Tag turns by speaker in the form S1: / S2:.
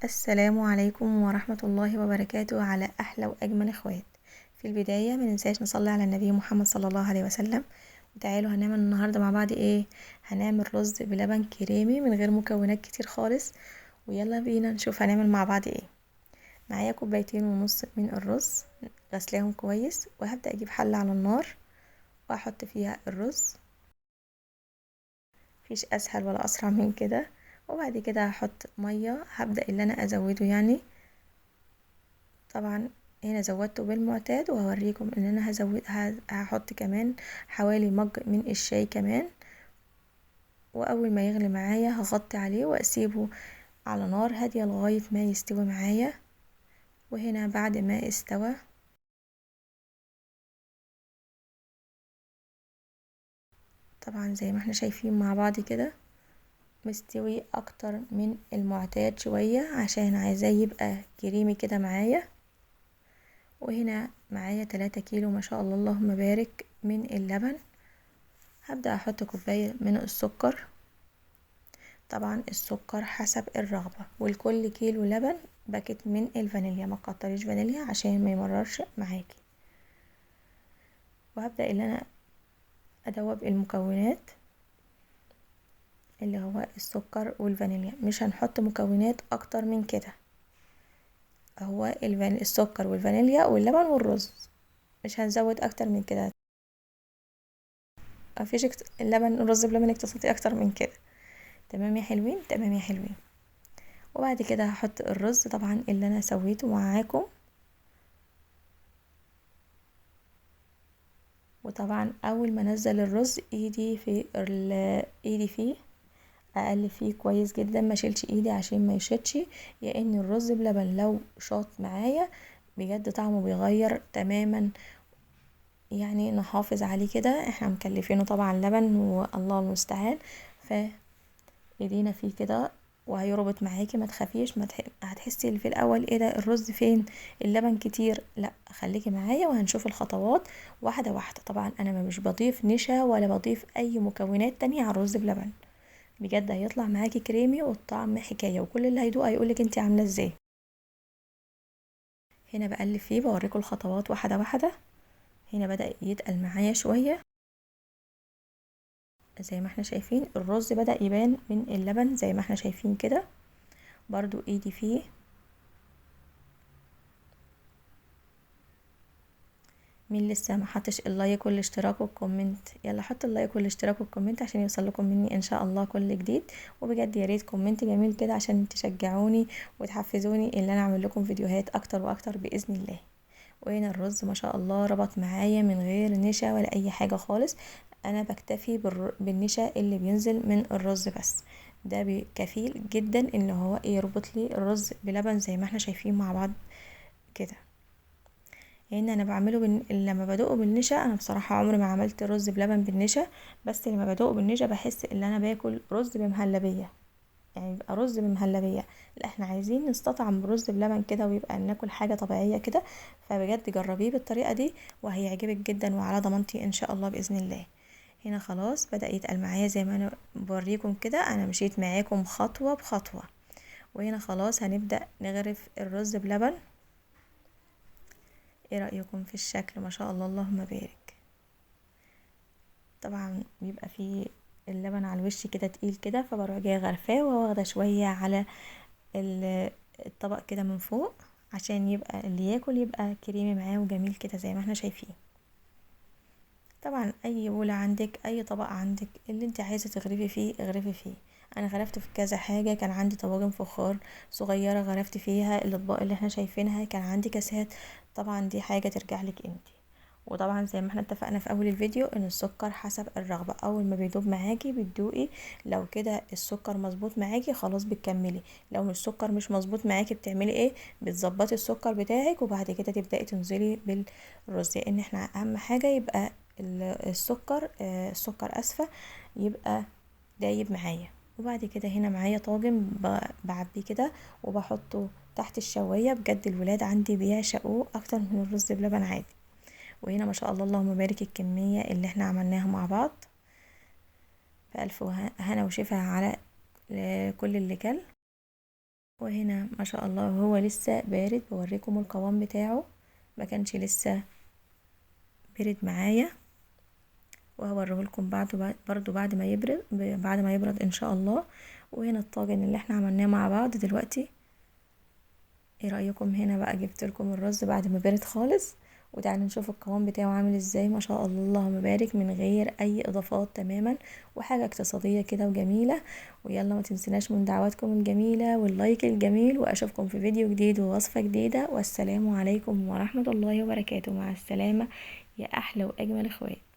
S1: السلام عليكم ورحمة الله وبركاته على أحلى وأجمل إخوات. في البداية ما ننساش نصلي على النبي محمد صلى الله عليه وسلم. وتعالوا هنعمل النهاردة مع بعض هنعمل رز بلبن كريمي من غير مكونات كتير خالص. ويلا بينا نشوف هنعمل مع بعض معايا 2.5 كوباية من الرز، غسلاهم كويس، وهبدأ أجيب حلة على النار وأحط فيها الرز. مفيش أسهل ولا أسرع من كده. وبعد كده هحط مية، هبدأ اللي أنا أزوده طبعا هنا زودته بالمعتاد، وهوريكم ان انا هحط كمان حوالي مج من الشاي كمان. واول ما يغلي معايا هغطي عليه واسيبه على نار هادية لغاية ما يستوي معايا. وهنا بعد ما استوى طبعا زي ما احنا شايفين مع بعض كده مستوي اكتر من المعتاد شوية عشان عايزاه يبقى كريمي كده معايا. وهنا معايا 3 كيلو ما شاء الله اللهم بارك من اللبن. هبدأ احط كوباية من السكر، طبعا السكر حسب الرغبة، والكل كيلو لبن باكت من الفانيليا، ما تكتريش فانيليا عشان ما يمررش معاكي. وهبدأ ان انا ادوب المكونات اللي هو السكر والفانيليا، مش هنحط مكونات اكتر من كده. هو السكر والفانيليا واللبن والرز، مش هنزود اكتر من كده. مفيش اللبن الرز بلبن اقتصادي اكتر من كده. تمام يا حلوين، تمام يا حلوين. وبعد كده هحط الرز طبعا اللي انا سويته معاكم. وطبعا اول ما انزل الرز ايدي فيه اقلب فيه كويس جدا، ما شيلش ايدي عشان ما يشتش، لان الرز بلبن لو شاط معايا بجد طعمه بيغير تماما. يعني نحافظ عليه كده، احنا مكلفينه طبعا لبن والله المستعان. ايدينا فيه كده وهيربط معاكي، ما تخافيش، ما هتحسي اللي في الاول ايه ده الرز فين، اللبن كتير، لا خليكي معايا وهنشوف الخطوات واحده واحده. طبعا انا مش بضيف نشا ولا بضيف اي مكونات تانية على الرز بلبن، بجد هيطلع معاكي كريمي والطعم حكايه، وكل اللي هيدوق هيقولك انتي عامله ازاي. هنا بقلب فيه بوريكم الخطوات واحده واحده. هنا بدأ يتقل معايا شويه، زي ما احنا شايفين الرز بدأ يبان من اللبن زي ما احنا شايفين كده. برضو ايدي فيه. مين لسه ما حطش اللايك والاشتراك والكومنت؟ يلا حط اللايك والاشتراك والكومنت عشان يوصل لكم مني ان شاء الله كل جديد. وبجد يا ريت كومنت جميل كده عشان تشجعوني وتحفزوني ان انا اعمل لكم فيديوهات اكتر واكتر باذن الله. وهنا الرز ما شاء الله ربط معايا من غير نشا ولا اي حاجه خالص. انا بكتفي بالنشا اللي بينزل من الرز بس، ده كفيل جدا ان هو يربط لي الرز بلبن زي ما احنا شايفين مع بعض كده. لان انا بعمله لما بدوقه بالنشا، انا بصراحه عمري ما عملت رز بلبن بالنشا، بس لما بدوقه بالنشا بحس ان انا باكل رز بمهلبيه، يعني يبقى رز بمهلبيه. لا احنا عايزين نستطعم رز بلبن كده ويبقى ناكل حاجه طبيعيه كده. فبجد جربيه بالطريقه دي وهيعجبك جدا، وعلى ضمانتي ان شاء الله باذن الله. هنا خلاص بدأ يتقل معايا زي ما انا بوريكم كده، انا مشيت معاكم خطوه بخطوه. وهنا خلاص هنبدأ نغرف الرز بلبن. ايه رأيكم في الشكل؟ ما شاء الله اللهم بارك. طبعا بيبقى فيه اللبن على الوش كده تقيل كده، فبروح جايه غرفاه وواخده شويه على الطبق كده من فوق، عشان يبقى اللي ياكل يبقى كريمي معاه وجميل كده زي ما احنا شايفين. طبعا اي بولة عندك، اي طبق عندك اللي انت عايزه تغرفي فيه اغرفي فيه. انا غرفت في كذا حاجه، كان عندي طواجن فخار صغيره غرفت فيها، الاطباق اللي احنا شايفينها كان عندي كاسات. طبعا دي حاجه ترجع لك انت. وطبعا زي ما احنا اتفقنا في اول الفيديو ان السكر حسب الرغبه، اول ما بيدوب معاكي بتدوقي، لو كده السكر مظبوط معاكي خلاص بتكملي، لو السكر مش مظبوط معاكي بتعملي ايه؟ بتظبطي السكر بتاعك وبعد كده تبداي تنزلي بالرز، لان احنا اهم حاجه يبقى السكر اسفه يبقى دايب معايا. وبعد كده هنا معايا طاجن بعبيه كده وبحطه تحت الشوايه، بجد الولاد عندي بيعشقوه اكتر من الرز بلبن عادي. وهنا ما شاء الله اللهم بارك الكمية اللي احنا عملناها مع بعض. بألف هنا وشفا على كل اللي كل. وهنا ما شاء الله هو لسه بارد، بوريكم القوام بتاعه، ما كانش لسه برد معايا، وهوريه لكم بعده برضو بعد ما يبرد ان شاء الله. وهنا الطاجن اللي احنا عملناه مع بعض دلوقتي. ايه رأيكم؟ هنا بقى جبت لكم الرز بعد ما برد خالص، وتعالوا نشوف القوام بتاعه عامل ازاي. ما شاء الله اللهم بارك، من غير اي اضافات تماما، وحاجة اقتصادية كده وجميلة. ويلا ما تنسناش من دعواتكم الجميلة واللايك الجميل، واشوفكم في فيديو جديد ووصفة جديدة، والسلام عليكم ورحمة الله وبركاته. مع السلامة يا احلى واجمل اخوات.